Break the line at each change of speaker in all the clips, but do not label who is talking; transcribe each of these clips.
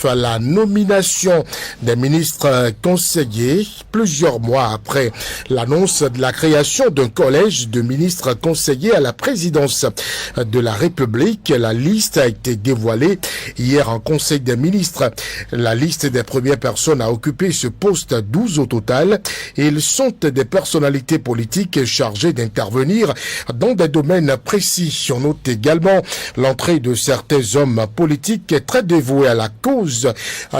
à la nomination des ministres conseillers plusieurs mois après l'annonce de la création d'un collège de ministres conseillers à la présidence de la République. La liste a été dévoilée hier en Conseil des ministres. La liste des premières personnes à occuper ce poste, 12 au total, et ils sont des personnalités politiques chargées d'intervenir dans des domaines précis. On note également l'entrée de certains hommes politiques très dévoués à la cause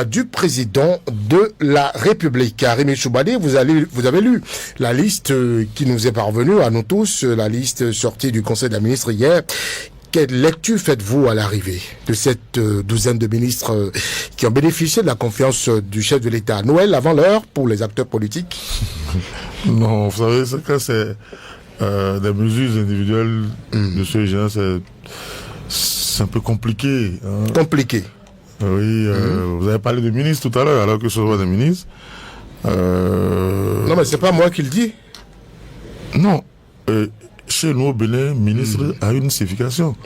du président de la République. Rémi Choubadé, vous avez lu la liste qui nous est parvenue à nous tous, la liste sortie du Conseil des ministres hier. Quelle lecture faites-vous à l'arrivée de cette douzaine de ministres qui ont bénéficié de la confiance du chef de l'État? Noël avant l'heure pour les acteurs politiques?
Non, vous savez, c'est des mesures individuelles de ce genre, c'est un peu compliqué. Hein.
Compliqué.
Oui, vous avez parlé de ministre tout à l'heure, alors que ce soit des ministres.
Non, mais c'est pas moi qui le dis.
Non. Chez nous, au Bénin, ministre a une signification.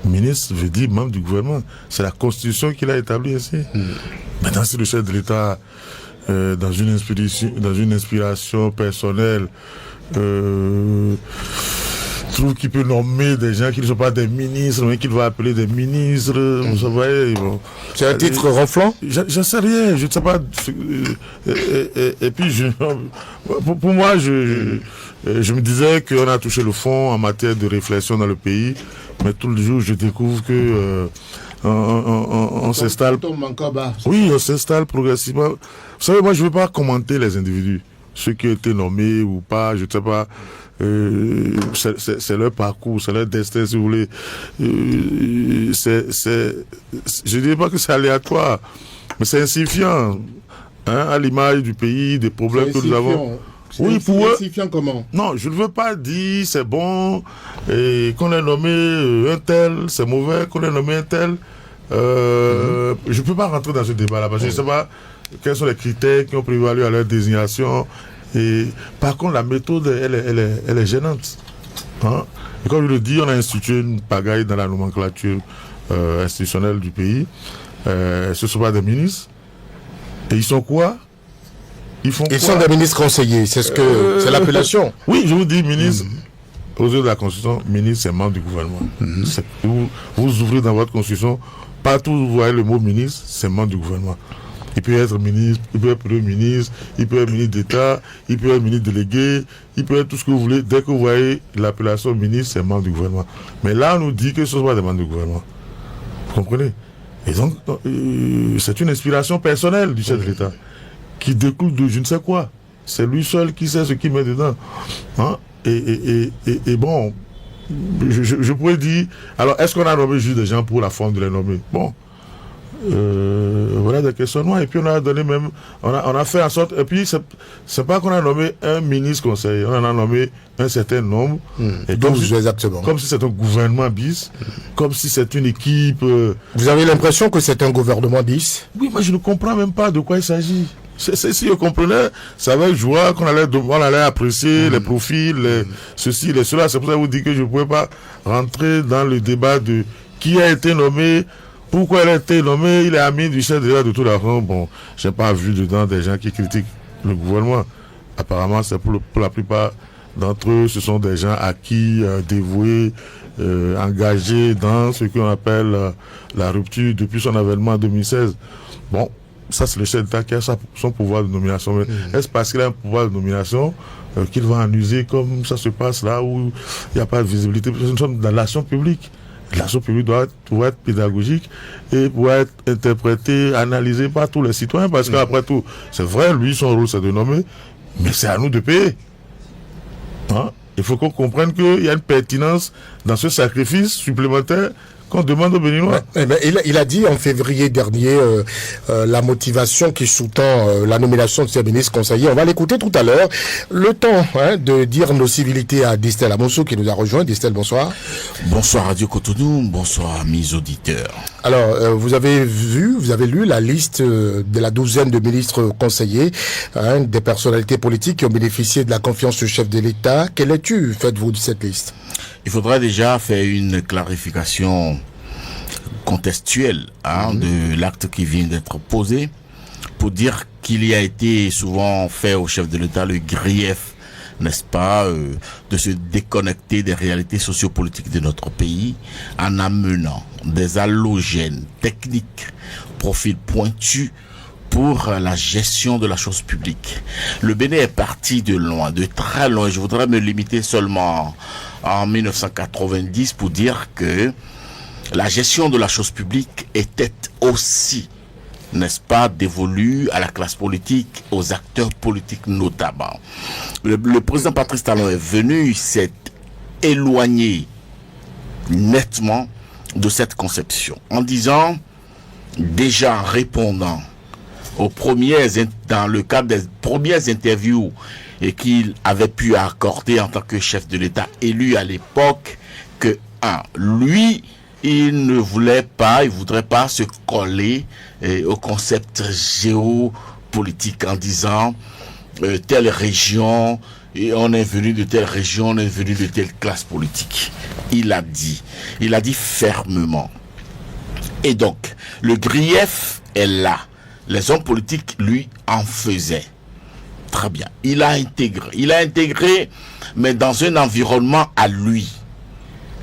Ministre veut dire membre du gouvernement. C'est la constitution qu'il a établie ici. Maintenant, si le chef de l'État, dans une inspiration personnelle, trouve qu'il peut nommer des gens qui ne sont pas des ministres, mais qu'il va appeler des ministres. Vous voyez, bon.
C'est un titre ronflant?
J'en sais rien, je ne sais pas. Et puis, pour moi, je me disais qu'on a touché le fond en matière de réflexion dans le pays, mais tout le jour, je découvre que on s'installe. Oui, on s'installe progressivement. Vous savez, moi, je ne veux pas commenter les individus, ceux qui ont été nommés ou pas, je ne sais pas. C'est leur parcours, c'est leur destin, si vous voulez. Je ne dirais pas que c'est aléatoire, mais c'est insignifiant, hein, à l'image du pays, des problèmes que nous avons.
Oui, pour eux. Comment?
Non, je ne veux pas dire c'est bon et qu'on ait nommé un tel, c'est mauvais qu'on ait nommé un tel. Je ne peux pas rentrer dans ce débat-là parce que je ne sais pas quels sont les critères qui ont prévalu à leur désignation. Et par contre, la méthode, elle est gênante. Hein? Et comme je le dis, on a institué une pagaille dans la nomenclature institutionnelle du pays. Ce ne sont pas des ministres. Et ils sont quoi? Ils
sont des ministres conseillers, c'est c'est l'appellation.
Oui, je vous dis ministre. Aux yeux de la Constitution, ministre, c'est membre du gouvernement. Vous ouvrez dans votre Constitution, partout où vous voyez le mot ministre, c'est membre du gouvernement. Il peut être ministre, il peut être premier ministre, il peut être ministre d'État, il peut être ministre délégué, il peut être tout ce que vous voulez. Dès que vous voyez l'appellation ministre, c'est membre du gouvernement. Mais là, on nous dit que ce sont pas des membres du gouvernement. Vous comprenez? Et donc, c'est une inspiration personnelle du chef de l'État qui découle de je ne sais quoi. C'est lui seul qui sait ce qu'il met dedans. Hein? Et bon, je pourrais dire, alors est-ce qu'on a nommé juste des gens pour la forme de les nommer? Bon. Voilà des questionnements et puis on a donné même on a fait en sorte et puis c'est pas qu'on a nommé un ministre conseiller, on en a nommé un certain nombre et comme si c'est un gouvernement bis, comme si c'est une équipe.
Vous avez l'impression que c'est un gouvernement bis?
Oui, moi je ne comprends même pas de quoi il s'agit. Si je comprenais, ça va être joie qu'on allait apprécier les profils, ceci, les cela. C'est pour ça que je vous dis que je ne pouvais pas rentrer dans le débat de qui a été nommé. Pourquoi il a été nommé? Il est ami du chef de l'État de tout la France. Bon, j'ai pas vu dedans des gens qui critiquent le gouvernement. Apparemment, c'est pour la plupart d'entre eux, ce sont des gens acquis, dévoués, engagés dans ce qu'on appelle la rupture depuis son avènement en 2016. Bon, ça c'est le chef d'État qui a son pouvoir de nomination. Mais est-ce parce qu'il a un pouvoir de nomination qu'il va en user comme ça se passe là où il n'y a pas de visibilité? Nous sommes dans l'action publique. L'action publique doit pouvoir être pédagogique et pouvoir être interprétée, analysée par tous les citoyens, parce qu'après tout, c'est vrai, lui, son rôle, c'est de nommer, mais c'est à nous de payer. Hein? Il faut qu'on comprenne qu'il y a une pertinence dans ce sacrifice supplémentaire qu'on demande aux Béninois.
Il a dit en février dernier la motivation qui sous-tend la nomination de ces ministres conseillers. On va l'écouter tout à l'heure. Le temps de dire nos civilités à Distel Amonso qui nous a rejoint. Distel, bonsoir.
Bonsoir Radio Cotonou, bonsoir mes auditeurs.
Alors, vous avez lu la liste de la douzaine de ministres conseillers, des personnalités politiques qui ont bénéficié de la confiance du chef de l'État. Quelle lecture faites-vous de cette liste?
Il faudra déjà faire une clarification contextuel de l'acte qui vient d'être posé pour dire qu'il y a été souvent fait au chef de l'État le grief, n'est-ce pas, de se déconnecter des réalités sociopolitiques de notre pays en amenant des allogènes techniques, profils pointus pour la gestion de la chose publique. Le Bénin est parti de loin, de très loin. Je voudrais me limiter seulement en 1990 pour dire que la gestion de la chose publique était aussi, n'est-ce pas, dévolue à la classe politique, aux acteurs politiques notamment. Le président Patrice Talon est venu, s'est éloigné nettement de cette conception en disant, déjà en répondant dans le cadre des premières interviews et qu'il avait pu accorder en tant que chef de l'État élu à l'époque, que lui, il voudrait pas se coller au concept géopolitique en disant telle région, et on est venu de telle région, on est venu de telle classe politique. Il a dit fermement. Et donc, le grief est là. Les hommes politiques, lui, en faisaient. Très bien. Il a intégré, mais dans un environnement à lui,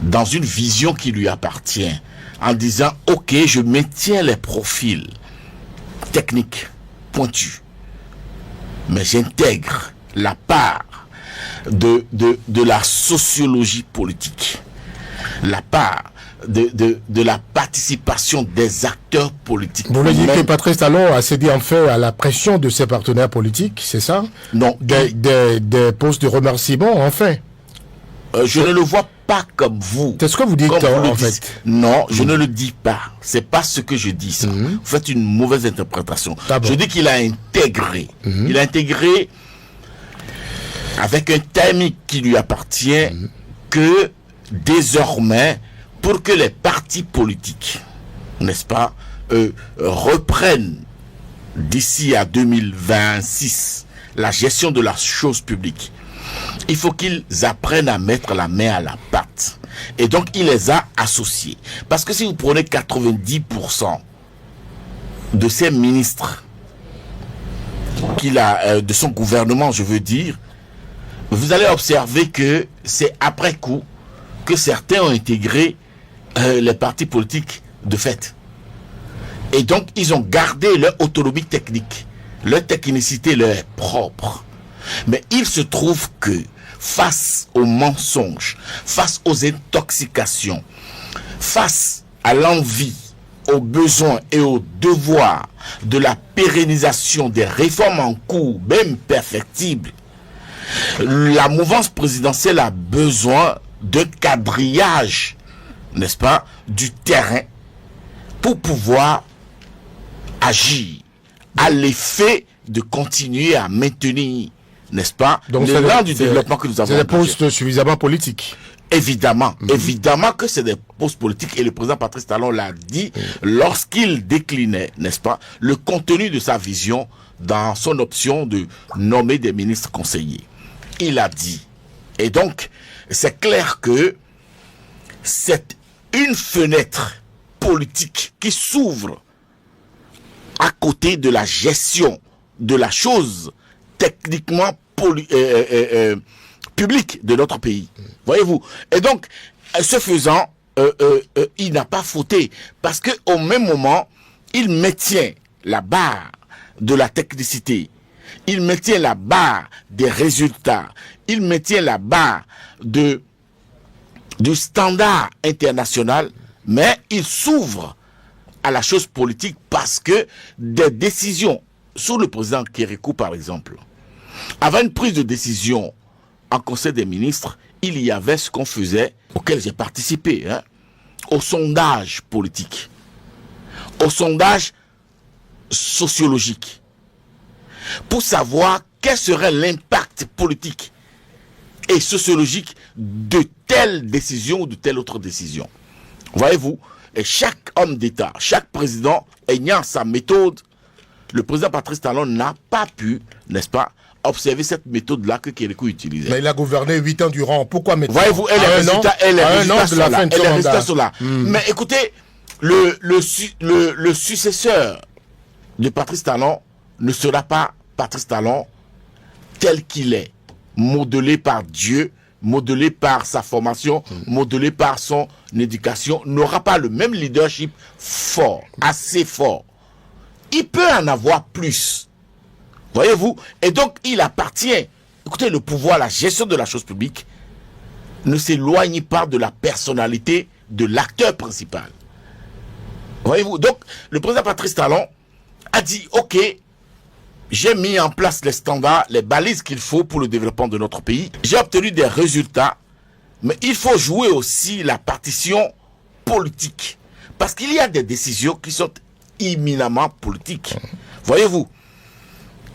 dans une vision qui lui appartient, en disant, ok, je maintiens les profils techniques, pointus, mais j'intègre la part de la sociologie politique, la part de la participation des acteurs politiques.
Vous voulez dire que Patrice Talon a cédé en fait à la pression de ses partenaires politiques, c'est ça?
Non.
Des postes de remerciement, enfin.
Je ne le vois pas comme vous.
C'est ce que vous dites, en fait.
Non, je ne le dis pas. C'est pas ce que je dis, ça. Vous faites une mauvaise interprétation. Je dis qu'il a intégré. Il a intégré avec un timing qui lui appartient que désormais, pour que les partis politiques, n'est-ce pas, reprennent d'ici à 2026 la gestion de la chose publique, il faut qu'ils apprennent à mettre la main à la pâte. Et donc, il les a associés. Parce que si vous prenez 90% de ses ministres qu'il a, de son gouvernement, je veux dire, vous allez observer que c'est après coup que certains ont intégré les partis politiques de fait. Et donc, ils ont gardé leur autonomie technique. Leur technicité leur est propre. Mais il se trouve que, face aux mensonges, face aux intoxications, face à l'envie, aux besoins et aux devoirs de la pérennisation des réformes en cours, même perfectibles, la mouvance présidentielle a besoin de quadrillage, n'est-ce pas, du terrain pour pouvoir agir à l'effet de continuer à maintenir, n'est-ce pas, l'élan du développement que nous avons.
C'est des postes suffisamment politiques.
Évidemment, évidemment que c'est des postes politiques et le président Patrice Talon l'a dit lorsqu'il déclinait, n'est-ce pas, le contenu de sa vision dans son option de nommer des ministres conseillers. Il a dit. Et donc, c'est clair que c'est une fenêtre politique qui s'ouvre à côté de la gestion de la chose techniquement publique de notre pays. Voyez-vous? Et donc, ce faisant, il n'a pas fauté. Parce qu'au même moment, il maintient la barre de la technicité. Il maintient la barre des résultats. Il maintient la barre du standard international. Mais il s'ouvre à la chose politique parce que des décisions, sous le président Kérékou par exemple, avant une prise de décision en Conseil des ministres, il y avait ce qu'on faisait, auquel j'ai participé, au sondage politique, au sondage sociologique, pour savoir quel serait l'impact politique et sociologique de telle décision ou de telle autre décision. Voyez-vous, et chaque homme d'État, chaque président ayant sa méthode, le président Patrice Talon n'a pas pu, n'est-ce pas, observer cette méthode-là que Kérékou utilisait.
Mais il a gouverné 8 ans durant. Pourquoi maintenant?
Voyez-vous, les résultats sont là. Mais écoutez, le successeur de Patrice Talon ne sera pas Patrice Talon tel qu'il est, modelé par Dieu, modelé par sa formation, modelé par son éducation, n'aura pas le même leadership fort, assez fort. Il peut en avoir plus. Voyez-vous? Et donc, il appartient. Écoutez, le pouvoir, la gestion de la chose publique ne s'éloigne pas de la personnalité de l'acteur principal. Voyez-vous? Donc, le président Patrice Talon a dit, OK, j'ai mis en place les standards, les balises qu'il faut pour le développement de notre pays. J'ai obtenu des résultats, mais il faut jouer aussi la partition politique. Parce qu'il y a des décisions qui sont éminemment politiques. Voyez-vous?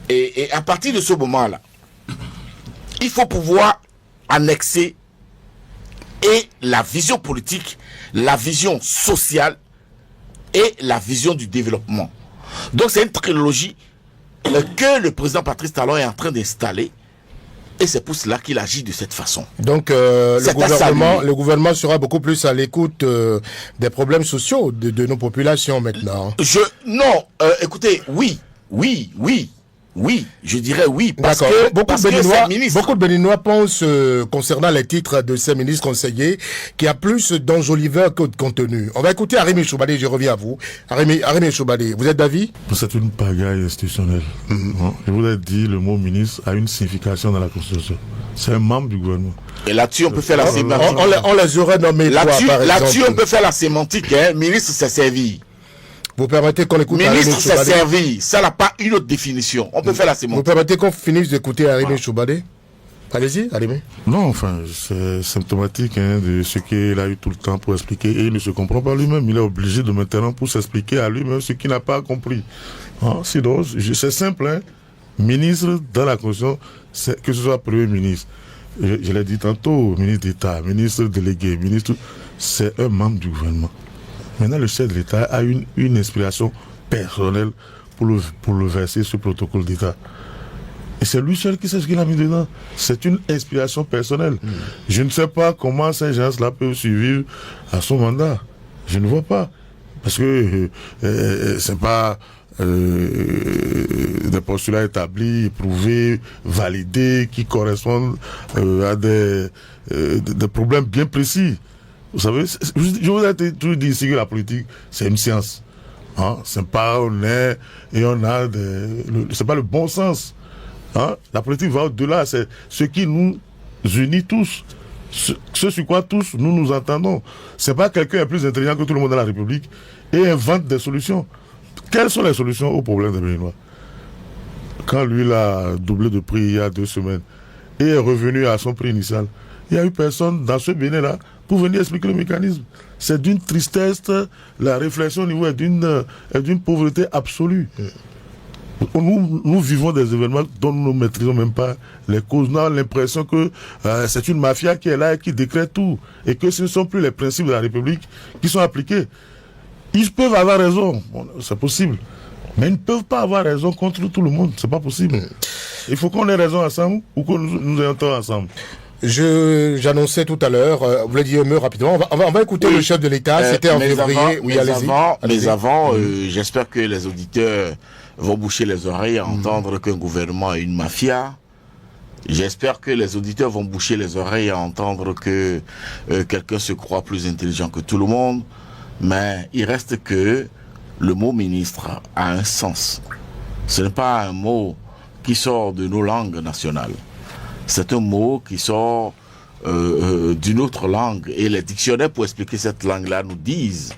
Et à partir de ce moment-là, il faut pouvoir annexer et la vision politique, la vision sociale et la vision du développement. Donc c'est une trilogie que le président Patrice Talon est en train d'installer, et c'est pour cela qu'il agit de cette façon.
Donc le gouvernement sera beaucoup plus à l'écoute des problèmes sociaux de nos populations maintenant.
Écoutez, oui, je dirais oui, parce que
beaucoup de Béninois pensent, concernant les titres de ces ministres conseillers, qu'il y a plus d'enjoliveurs que de contenu. On va écouter Arimi Choubadé, je reviens à vous. Arimi Choubadé, vous êtes d'avis?
C'est une pagaille institutionnelle. Je vous ai dit, le mot ministre a une signification dans la Constitution. C'est un membre du gouvernement.
Et là-dessus, on peut faire la sémantique.
On les aurait nommés
là-dessus, on peut faire la sémantique. Ministre, c'est servi.
Vous permettez qu'on écoute
ministre, c'est servi. Ça n'a pas une autre définition. On peut faire la sémantique.
Vous permettez qu'on finisse d'écouter Arimi Choubadé? Allez-y, Arimi.
Non, enfin, c'est symptomatique de ce qu'il a eu tout le temps pour expliquer. Et il ne se comprend pas lui-même. Il est obligé de maintenant pour s'expliquer à lui-même ce qu'il n'a pas compris. Sinon, c'est simple. Ministre dans la Constitution, que ce soit Premier ministre, je l'ai dit tantôt, ministre d'État, ministre délégué, ministre, c'est un membre du gouvernement. Maintenant, le chef de l'État a une inspiration personnelle pour le verser ce protocole d'État. Et c'est lui seul qui sait ce qu'il a mis dedans. C'est une inspiration personnelle. Je ne sais pas comment ces gens-là peuvent survivre à son mandat. Je ne vois pas. Parce que c'est pas des postulats établis, éprouvés, validés, qui correspondent à des problèmes bien précis. Vous savez, je vous ai toujours dit ici que la politique, c'est une science. C'est pas on est et on a c'est pas le bon sens. La politique va au-delà, c'est ce qui nous unit tous. Ce sur quoi tous nous entendons. C'est pas quelqu'un est plus intelligent que tout le monde dans la République et invente des solutions. Quelles sont les solutions aux problèmes des Béninois? Quand lui l'a doublé de prix il y a 2 semaines et est revenu à son prix initial, il n'y a eu personne dans ce Bénin-là pour venir expliquer le mécanisme. C'est d'une tristesse, la réflexion au niveau est d'une pauvreté absolue. Nous vivons des événements dont nous ne maîtrisons même pas les causes. Nous avons l'impression que c'est une mafia qui est là et qui décrète tout. Et que ce ne sont plus les principes de la République qui sont appliqués. Ils peuvent avoir raison, c'est possible. Mais ils ne peuvent pas avoir raison contre tout le monde. C'est pas possible. Il faut qu'on ait raison ensemble ou que nous ayons tort ensemble.
J'annonçais tout à l'heure, vous l'avez dit rapidement, on va écouter le chef de l'État, c'était en février.
Mais avant, j'espère que les auditeurs vont boucher les oreilles à entendre qu'un gouvernement est une mafia. J'espère que les auditeurs vont boucher les oreilles à entendre que quelqu'un se croit plus intelligent que tout le monde. Mais il reste que le mot ministre a un sens. Ce n'est pas un mot qui sort de nos langues nationales. C'est un mot qui sort d'une autre langue. Et les dictionnaires pour expliquer cette langue-là nous disent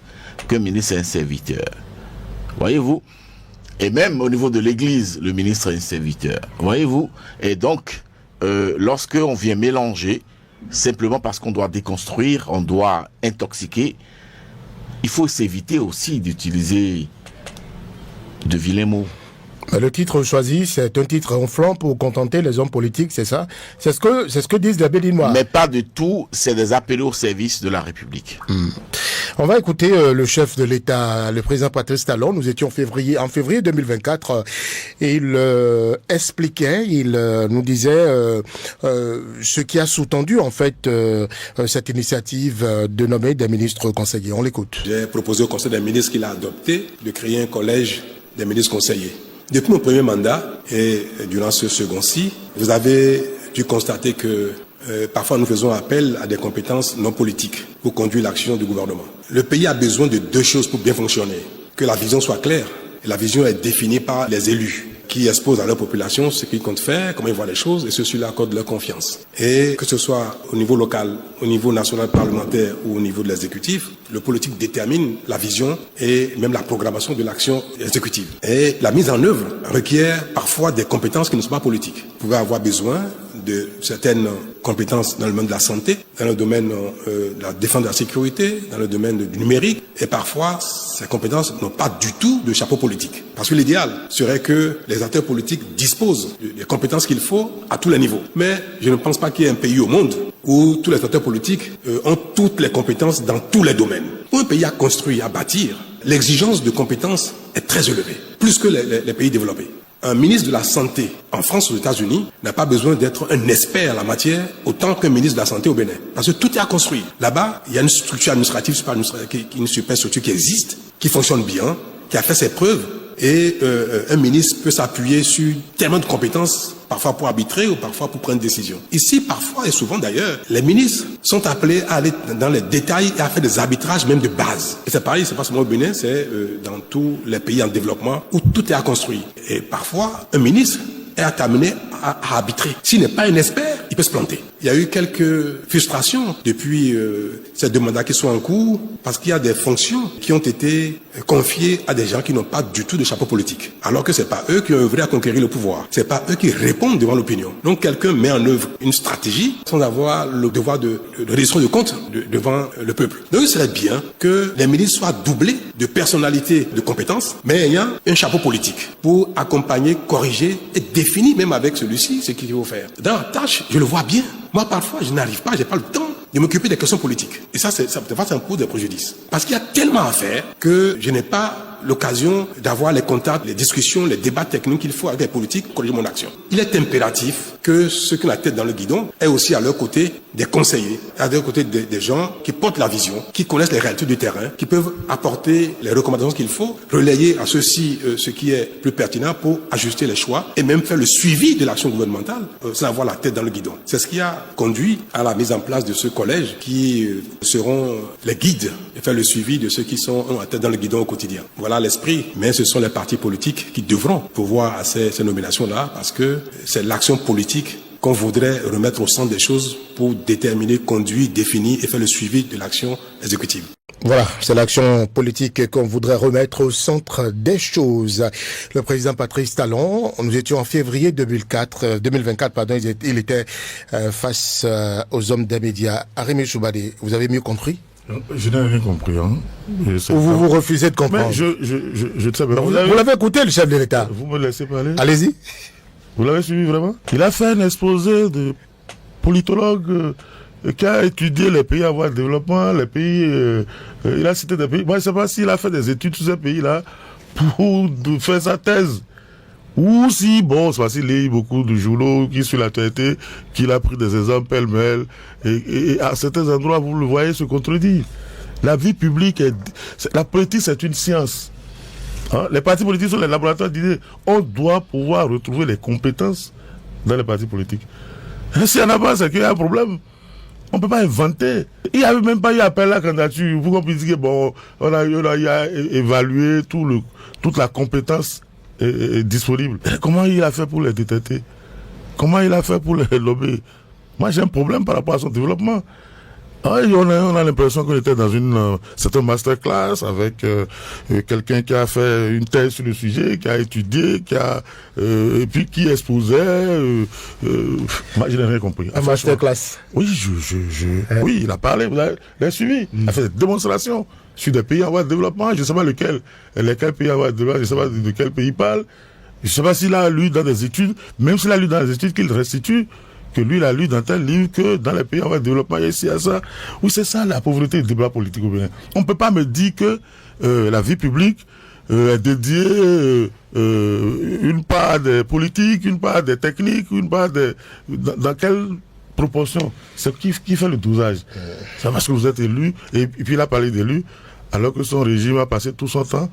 que ministre est un serviteur. Voyez-vous? Et même au niveau de l'Église, le ministre est un serviteur. Voyez-vous? Et donc, lorsque on vient mélanger, simplement parce qu'on doit déconstruire, on doit intoxiquer, il faut s'éviter aussi d'utiliser de vilains mots.
Le titre choisi, c'est un titre enflant pour contenter les hommes politiques, c'est ça? C'est ce que disent les Béninois.
Mais pas du tout, c'est des appels au service de la République.
On va écouter le chef de l'État, le président Patrice Talon. Nous étions en février 2024 et il expliquait, il nous disait ce qui a sous-tendu en fait cette initiative de nommer des ministres conseillers. On l'écoute.
J'ai proposé au Conseil des ministres qu'il a adopté de créer un collège des ministres conseillers. Depuis mon premier mandat et durant ce second-ci, vous avez dû constater que parfois nous faisons appel à des compétences non politiques pour conduire l'action du gouvernement. Le pays a besoin de deux choses pour bien fonctionner. Que la vision soit claire. Et la vision est définie par les élus qui exposent à leur population ce qu'ils comptent faire, comment ils voient les choses, et ceux-ci leur accordent leur confiance. Et que ce soit au niveau local, au niveau national parlementaire ou au niveau de l'exécutif, le politique détermine la vision et même la programmation de l'action exécutive. Et la mise en œuvre requiert parfois des compétences qui ne sont pas politiques. Vous pouvez avoir besoin de certaines compétences dans le domaine de la santé, dans le domaine de la défense de la sécurité, dans le domaine du numérique, et parfois ces compétences n'ont pas du tout de chapeau politique. Parce que l'idéal serait que les acteurs politiques disposent des compétences qu'il faut à tous les niveaux. Mais je ne pense pas qu'il y ait un pays au monde où tous les acteurs politiques ont toutes les compétences dans tous les domaines. Où un pays a construit, à bâtir, l'exigence de compétences est très élevée, plus que les pays développés. Un ministre de la Santé en France ou aux États-Unis n'a pas besoin d'être un expert en la matière autant qu'un ministre de la Santé au Bénin. Parce que tout est à construire. Là-bas, il y a une structure administrative, une superstructure qui existe, qui fonctionne bien, qui a fait ses preuves. Et un ministre peut s'appuyer sur tellement de compétences, parfois pour arbitrer ou parfois pour prendre des décisions. Ici, parfois et souvent d'ailleurs, les ministres sont appelés à aller dans les détails et à faire des arbitrages même de base. Et c'est pareil, c'est pas seulement au Bénin, c'est dans tous les pays en développement où tout est à construire. Et parfois, un ministre est amené à arbitrer. S'il n'est pas un expert, il peut se planter. Il y a eu quelques frustrations depuis ces deux mandats qui sont en cours parce qu'il y a des fonctions qui ont été confiées à des gens qui n'ont pas du tout de chapeau politique. Alors que c'est pas eux qui ont œuvré à conquérir le pouvoir. C'est pas eux qui répondent devant l'opinion. Donc quelqu'un met en œuvre une stratégie sans avoir le devoir de reddition de compte devant le peuple. Donc il serait bien que les ministres soient doublés de personnalités, de compétences, mais ayant un chapeau politique pour accompagner, corriger et définir même avec celui-ci ce qu'il faut faire. Dans la tâche, je le vois bien. Moi, parfois, je n'arrive pas, j'ai pas le temps de m'occuper des questions politiques. Et ça me cause des préjudices. Parce qu'il y a tellement à faire que je n'ai pas l'occasion d'avoir les contacts, les discussions, les débats techniques qu'il faut avec les politiques pour corriger mon action. Il est impératif que ceux qui ont la tête dans le guidon aient aussi à leur côté des conseillers, à leur côté des gens qui portent la vision, qui connaissent les réalités du terrain, qui peuvent apporter les recommandations qu'il faut, relayer à ceux-ci ce qui est plus pertinent pour ajuster les choix et même faire le suivi de l'action gouvernementale sans avoir la tête dans le guidon. C'est ce qui a conduit à la mise en place de ce collège qui seront les guides et faire le suivi de ceux qui sont la tête dans le guidon au quotidien. Voilà l'esprit, mais ce sont les partis politiques qui devront pouvoir à ces nominations-là parce que c'est l'action politique qu'on voudrait remettre au centre des choses pour déterminer, conduire, définir et faire le suivi de l'action exécutive.
Voilà, c'est l'action politique qu'on voudrait remettre au centre des choses. Le président Patrice Talon, nous étions en février 2024, il était face aux hommes des médias. Arimé Choubadé, vous avez mieux compris?
Je n'ai rien compris. Hein.
Ou vous refusez de comprendre?
Mais je sais pas.
Vous l'avez écouté, le chef de l'État?
Vous me laissez parler?
Allez-y.
Vous l'avez suivi vraiment? Il a fait un exposé de politologue qui a étudié les pays en voie de développement, les pays, il a cité des pays. Moi, je ne sais pas s'il a fait des études sur ces pays-là pour faire sa thèse. Ou si, bon, c'est facile, il lit beaucoup de journaux qui sur l'actualité, qu'il a pris des exemples pêle-mêle, et à certains endroits, vous le voyez se contredire. La vie publique, la politique, c'est une science. Hein? Les partis politiques sont les laboratoires d'idées. On doit pouvoir retrouver les compétences dans les partis politiques. Et s'il n'y en a pas, c'est qu'il y a un problème. On ne peut pas inventer. Il n'y avait même pas eu appel à la candidature. Vous comprenez que bon, on a évalué toute la compétence disponible. Comment il a fait pour les détecter? Comment il a fait pour les lobber? Moi, j'ai un problème par rapport à son développement. On a l'impression qu'on était dans une certaine masterclass avec quelqu'un qui a fait une thèse sur le sujet, qui a étudié, et puis qui exposait. Moi, je n'ai rien compris.
Un masterclass.
Oui, oui, il a parlé, vous l'avez suivi. Il a fait des démonstrations sur des pays en voie de développement. Je ne sais pas lesquels pays en voie de développement, je ne sais pas de quel pays il parle. Je ne sais pas s'il a lu dans des études, même s'il a lu dans des études qu'il restitue, que lui, il a lu dans tel livre que dans les pays en voie de développement, il y a ici, il y a ça. Oui, c'est ça la pauvreté du débat politique au Bénin. On ne peut pas me dire que la vie publique est dédiée une part des politiques, une part des techniques, une part des... Dans quelle proportion? C'est qui fait le dosage? C'est parce que vous êtes élu, et puis il a parlé d'élu, alors que son régime a passé tout son temps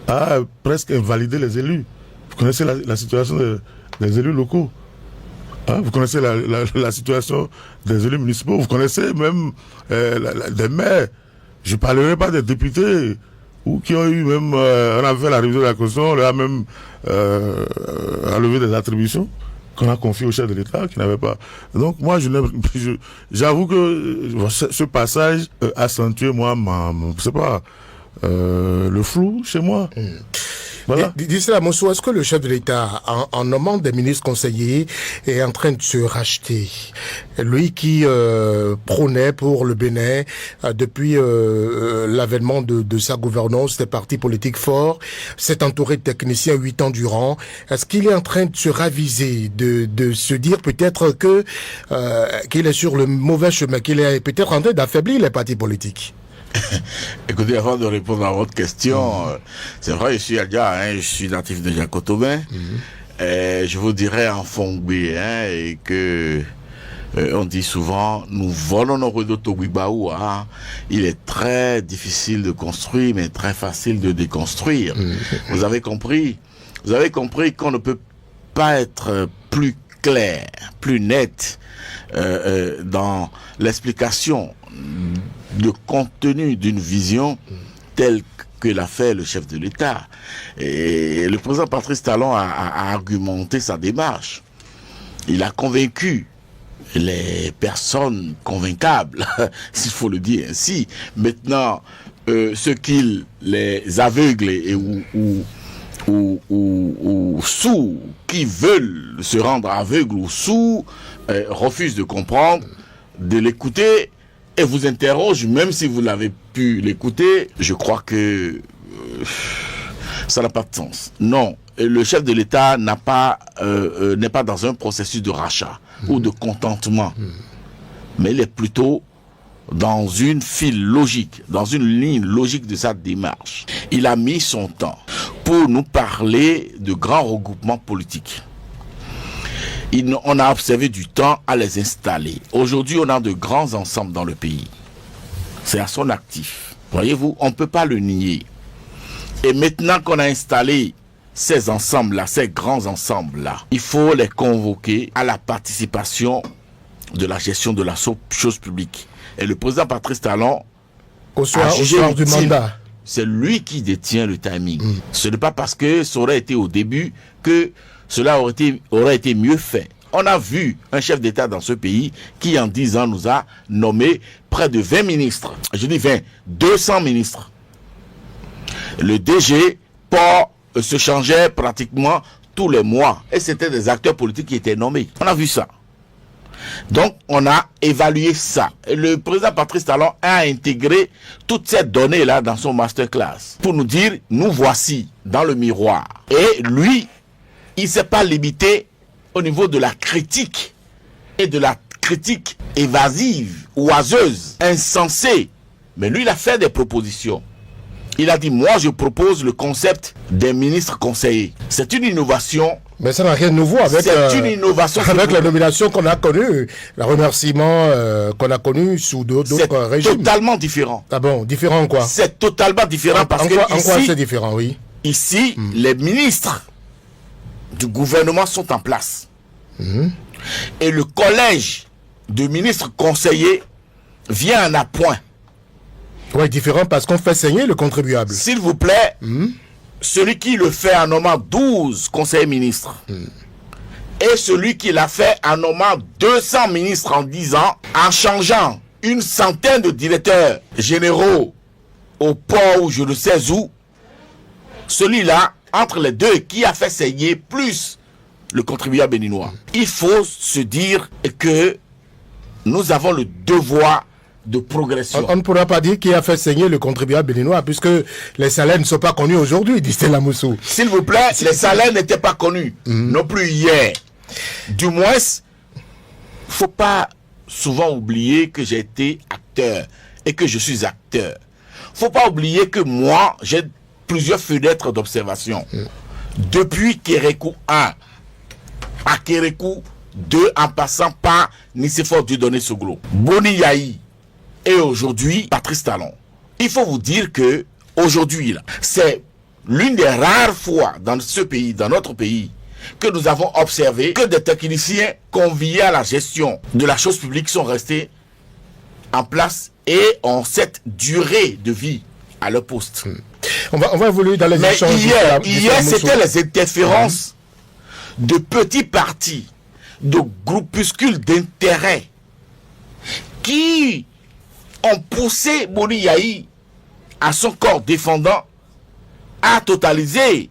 à presque invalider les élus. Vous connaissez la situation des élus locaux. Hein, vous connaissez la situation des élus municipaux. Vous connaissez même des maires. Je ne parlerai pas des députés ou qui ont eu même... on a fait la révision de la Constitution, on leur a même enlevé des attributions qu'on a confiées au chef de l'État, qui n'avait pas... Donc moi, j'avoue que ce passage accentue, moi, je sais pas, le flou chez moi. Voilà.
Disela Moussou, est-ce que le chef de l'État, en nommant des ministres conseillers, est en train de se racheter? Lui qui prônait pour le Bénin depuis l'avènement de sa gouvernance, des partis politiques forts, s'est entouré de techniciens 8 ans durant. Est-ce qu'il est en train de se raviser, de se dire peut-être que qu'il est sur le mauvais chemin, qu'il est peut-être en train d'affaiblir les partis politiques?
Écoutez, avant de répondre à votre question, c'est vrai, je suis Adja, je suis natif de Jacotobin. Je vous dirais en Fongbé, et que on dit souvent, nous volons nos rues d'Otoguibaou. Il est très difficile de construire, mais très facile de déconstruire. Vous avez compris qu'on ne peut pas être plus clair, plus net dans l'explication de contenu d'une vision telle que l'a fait le chef de l'État. Et le président Patrice Talon a argumenté sa démarche. Il a convaincu les personnes convaincables, s'il faut le dire ainsi. Maintenant, ceux qui les aveugles ou sourds, qui veulent se rendre aveugles ou sourds, refusent de comprendre, de l'écouter, et vous interroge, même si vous l'avez pu l'écouter. Je crois que ça n'a pas de sens. Non, le chef de l'État n'est pas dans un processus de rachat ou de contentement, mais il est plutôt dans une file logique, dans une ligne logique de sa démarche. Il a mis son temps pour nous parler de grands regroupements politiques. On a observé du temps à les installer. Aujourd'hui, on a de grands ensembles dans le pays. C'est à son actif. Voyez-vous, on ne peut pas le nier. Et maintenant qu'on a installé ces ensembles-là, ces grands ensembles-là, il faut les convoquer à la participation de la gestion de la chose publique. Et le président Patrice Talon
au soir du mandat.
C'est lui qui détient le timing. Ce n'est pas parce que ça aurait été au début que cela aurait été mieux fait. On a vu un chef d'État dans ce pays qui, en 10 ans, nous a nommé près de 20 ministres. Je dis 20, 200 ministres. Le DG se changeait pratiquement tous les mois. Et c'était des acteurs politiques qui étaient nommés. On a vu ça. Donc, on a évalué ça. Et le président Patrice Talon a intégré toutes ces données-là dans son masterclass pour nous dire, nous voici dans le miroir. Et lui, il ne s'est pas limité au niveau de la critique et de la critique évasive, oiseuse, insensée. Mais lui, il a fait des propositions. Il a dit, moi, je propose le concept des ministres conseillers. C'est une innovation.
Mais ça n'a rien de nouveau avec,
c'est une innovation
avec la nomination qu'on a connue, le remerciement qu'on a connu sous d'autres régimes.
C'est totalement différent.
Ah bon, différent en quoi?
C'est totalement différent parce que
en quoi c'est différent, oui.
Ici, les ministres du gouvernement sont en place. Et le collège de ministres conseillers vient en appoint.
Oui, différent parce qu'on fait saigner le contribuable.
S'il vous plaît, celui qui le fait en nommant 12 conseillers ministres et celui qui l'a fait en nommant 200 ministres en 10 ans, en changeant une centaine de directeurs généraux au port ou je ne sais où, celui-là, entre les deux, qui a fait saigner plus le contribuable béninois. Il faut se dire que nous avons le devoir de progression.
On ne pourra pas dire qui a fait saigner le contribuable béninois, puisque les salaires ne sont pas connus aujourd'hui, dit Stella Moussou.
S'il vous plaît, les salaires n'étaient pas connus, non plus hier. Du moins, faut pas souvent oublier que j'ai été acteur et que je suis acteur. Faut pas oublier que moi, j'ai plusieurs fenêtres d'observation. Depuis Kérékou 1 à Kérékou 2, en passant par Nicéphore Dieudonné Soglo, Boni Yahi et aujourd'hui Patrice Talon. Il faut vous dire que aujourd'hui, c'est l'une des rares fois dans ce pays, dans notre pays, que nous avons observé que des techniciens conviés à la gestion de la chose publique sont restés en place et ont cette durée de vie à leur poste.
On va évoluer dans les échanges.
Hier c'était les interférences de petits partis, de groupuscules d'intérêt qui ont poussé Boni Yahi à son corps défendant à totaliser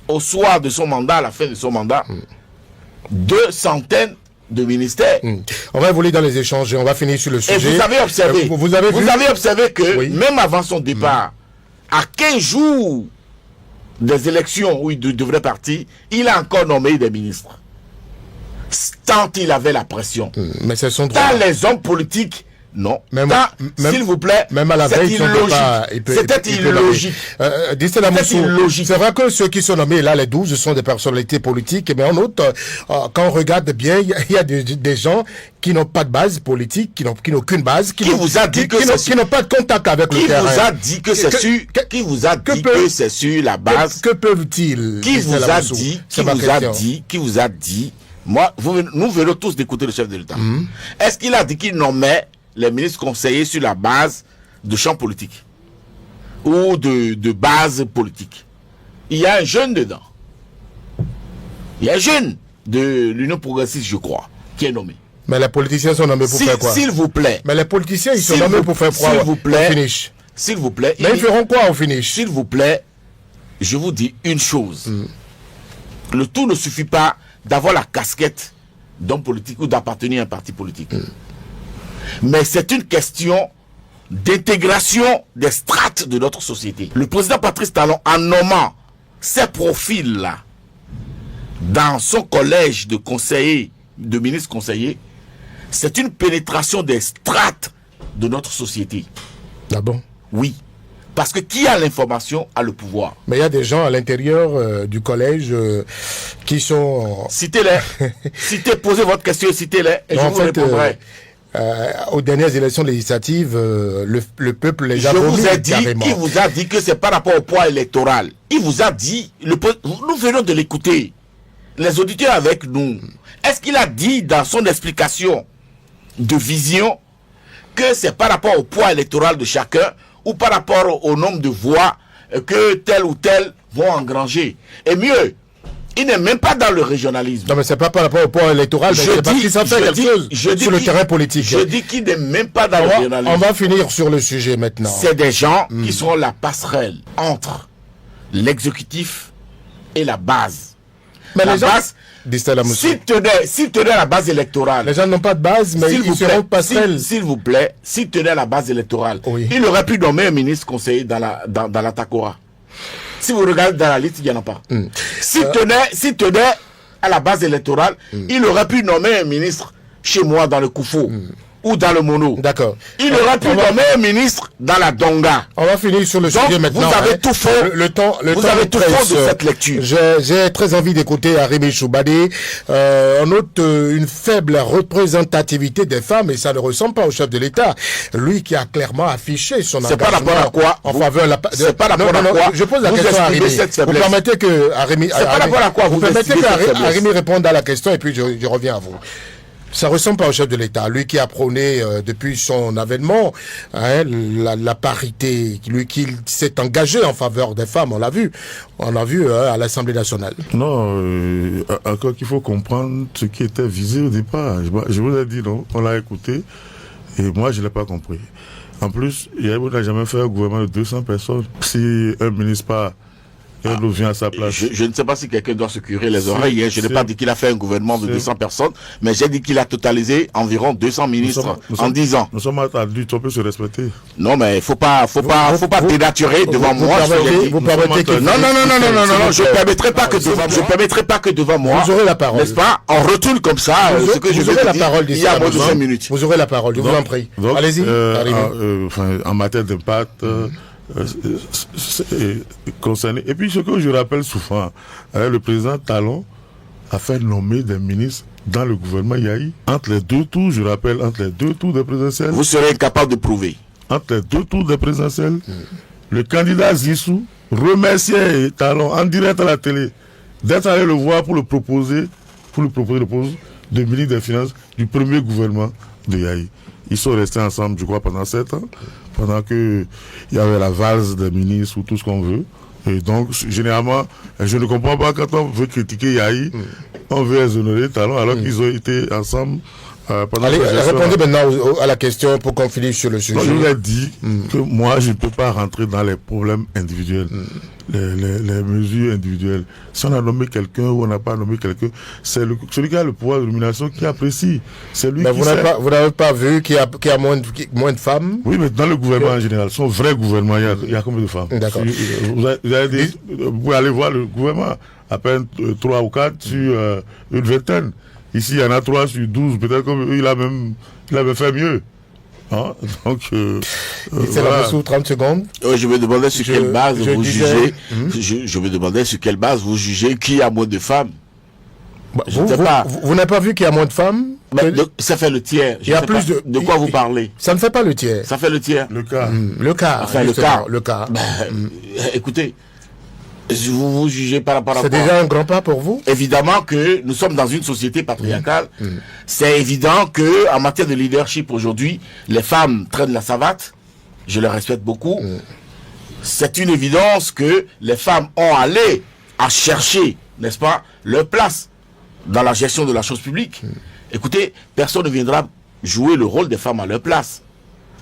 au soir de son mandat, à la fin de son mandat, 200 de ministères.
On va évoluer dans les échanges et on va finir sur le sujet.
Et vous avez observé, vous avez observé que même avant son départ, à 15 jours des élections où il devrait partir, il a encore nommé des ministres. Tant il avait la pression.
Mais c'est son droit.
Tant les hommes politiques, non. S'il vous plaît,
même à la veille,
c'était illogique.
C'est vrai que ceux qui sont nommés là, les 12, sont des personnalités politiques, mais en outre, quand on regarde bien, il y a des gens qui n'ont pas de base politique, qui n'ont aucune base, qui
vous a dit
qui n'ont pas de contact avec le terrain.
Qui vous a dit que c'est sûr, qui vous a dit que c'est sur la base.
Que peuvent-ils?
Qui vous a dit, moi, nous venons tous d'écouter le chef de l'État. Est-ce qu'il a dit qu'il nommait les ministres conseillers sur la base de champs politiques ou de base politique? Il y a un jeune dedans. Il y a un jeune de l'Union progressiste, je crois, qui est nommé.
Mais les politiciens sont nommés pour faire quoi?
S'il vous plaît.
Mais les politiciens, ils sont nommés pour faire quoi?
S'il vous plaît.
Au finish.
S'il vous plaît.
Mais ils feront quoi au finish?
S'il vous plaît, je vous dis une chose. Le tout ne suffit pas d'avoir la casquette d'homme politique ou d'appartenir à un parti politique. Mais c'est une question d'intégration des strates de notre société. Le président Patrice Talon, en nommant ces profils-là dans son collège de conseillers, de ministres conseillers, c'est une pénétration des strates de notre société.
Ah bon?
Oui. Parce que qui a l'information a le pouvoir.
Mais il y a des gens à l'intérieur du collège qui sont...
Citez-les. Posez votre question et citez-les et je vous répondrai.
Aux dernières élections législatives, le peuple les a vomis carrément.
Il vous a dit que c'est par rapport au poids électoral. Il vous a dit, nous venons de l'écouter, les auditeurs avec nous. Est-ce qu'il a dit dans son explication de vision que c'est par rapport au poids électoral de chacun ou par rapport au nombre de voix que tel ou tel vont engranger? Et mieux, il n'est même pas dans le régionalisme.
Non, mais c'est pas par rapport au poids électoral, c'est parce qu'il s'en fait quelque chose sur le terrain politique.
Je dis qu'il n'est même pas dans le régionalisme.
On va finir sur le sujet maintenant.
C'est des gens qui sont la passerelle entre l'exécutif et la base.
Mais
la
les gens,
base, s'ils tenaient la base électorale.
Les gens n'ont pas de base, mais ils seront passerelles.
S'il vous plaît, s'ils tenaient la base électorale, il aurait pu nommer un ministre conseiller dans la TACOA. Si vous regardez dans la liste, il n'y en a pas. S'il tenait à la base électorale, il aurait pu nommer un ministre chez moi dans le Koufo ou dans le Mono.
D'accord.
Il aurait pu nommer un ministre dans la Donga.
On va finir sur le sujet maintenant.
Vous avez tout faux. Vous avez tout faux de cette lecture.
J'ai très envie d'écouter Arimi Choubadé. On note une faible représentativité des femmes et ça ne ressemble pas au chef de l'État. Lui qui a clairement affiché son engagement.
C'est par rapport à quoi?
En faveur de la...
C'est par rapport à quoi?
Je pose la question à Arimi. Vous permettez que Arimi...
C'est par rapport à quoi?
Vous permettez que Arimi réponde à la question et puis je reviens à vous. Ça ressemble pas au chef de l'État, lui qui a prôné depuis son avènement la parité, lui qui s'est engagé en faveur des femmes, on l'a vu à l'Assemblée nationale.
Non, encore qu'il faut comprendre ce qui était visé au départ. Je vous ai dit non, on l'a écouté et moi je l'ai pas compris. En plus, il n'a jamais fait un gouvernement de 200 personnes. Si un ministre part et on vient à sa place.
Je ne sais pas si quelqu'un doit se curer les oreilles. Je n'ai pas dit qu'il a fait un gouvernement de 200 personnes, mais j'ai dit qu'il a totalisé environ 200 ministres en 10 ans.
Nous sommes adultes, on peut se respecter.
Non, mais faut pas dénaturer devant moi.
Vous permettez que...
Non, je ne permettrai pas que devant moi.
Vous aurez la parole.
N'est-ce pas? On retourne comme ça. Ce que je
aurez la parole
il y a moins de 5 minutes.
Vous aurez la parole, je vous en prie. Allez-y.
En matière d'impact, concerné. Et puis ce que je rappelle souvent, le président Talon a fait nommer des ministres dans le gouvernement Yahi. Entre les deux tours, je rappelle, entre les deux tours des présidentielles.
Vous serez incapable de prouver.
Entre les deux tours des présidentielles, le candidat Zissou remerciait Talon en direct à la télé d'être allé le voir pour le proposer le poste de ministre des Finances du premier gouvernement de Yahi. Ils sont restés ensemble, je crois, pendant 7 ans, pendant que il y avait la valse des ministres ou tout ce qu'on veut. Et donc, généralement, je ne comprends pas quand on veut critiquer Yahi, on veut exonérer Talon, alors qu'ils ont été ensemble pendant
Allez, répondez maintenant à la question pour qu'on finisse sur le sujet.
Je vous ai dit que moi, je ne peux pas rentrer dans les problèmes individuels, les mesures individuelles. Si on a nommé quelqu'un ou on n'a pas nommé quelqu'un, c'est celui qui a le pouvoir de nomination qui apprécie. C'est lui.
Mais vous n'avez pas vu qu'il y a moins de femmes?
Oui, mais dans le gouvernement en général, son vrai gouvernement, il y a combien de femmes?
D'accord.
Vous pouvez aller voir le gouvernement, à peine 3 ou 4 sur une vingtaine. Ici, il y en a 3 sur 12. Peut-être qu'il avait fait mieux. Hein? Donc,
c'est la sous 30 secondes.
Je me demandais sur quelle base vous jugez. Je me demandais sur quelle base vous jugez qui a moins de femmes.
Vous n'avez pas vu qu'il y a moins de femmes?
Ça fait le tiers.
Il y a plus
de quoi vous parlez?
Ça ne fait pas le tiers.
Ça fait le tiers.
Le quart.
Le quart.
Enfin, le quart. Écoutez, vous jugez par rapport à
c'est déjà un grand pas pour vous?
Évidemment que nous sommes dans une société patriarcale. C'est évident que en matière de leadership aujourd'hui, les femmes traînent la savate. Je les respecte beaucoup. C'est une évidence que les femmes ont allé à chercher, n'est-ce pas, leur place dans la gestion de la chose publique. Écoutez, personne ne viendra jouer le rôle des femmes à leur place.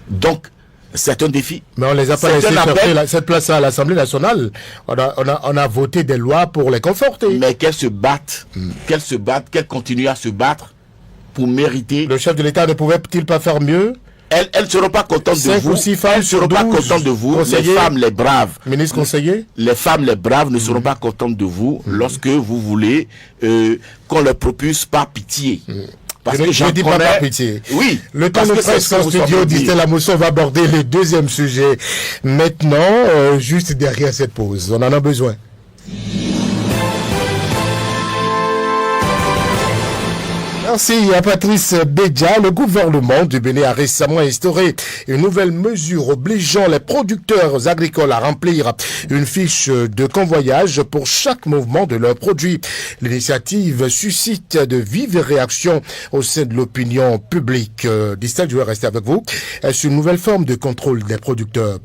Donc, c'est un défi.
Mais on les a pas laissé chercher cette place à l'Assemblée nationale. On a voté des lois pour les conforter.
Mais qu'elles se battent, qu'elles continuent à se battre pour mériter.
Le chef de l'État ne pouvait-il pas faire mieux?
Elles ne seront pas contentes de vous. Elles ne seront pas contentes de vous. Les femmes, les braves.
Ministre conseiller?
Les femmes, les braves ne seront pas contentes de vous lorsque vous voulez qu'on leur propulse par pitié.
Parce que je ne dis pas par pitié.
Oui.
Le temps nous presse en studio, dit la motion, va aborder le deuxième sujet. Maintenant, juste derrière cette pause. On en a besoin. Merci à Patrice Bédia. Le gouvernement du Bénin a récemment instauré une nouvelle mesure obligeant les producteurs agricoles à remplir une fiche de convoyage pour chaque mouvement de leurs produits. L'initiative suscite de vives réactions au sein de l'opinion publique. Distal, je vais rester avec vous. C'est une nouvelle forme de contrôle des producteurs.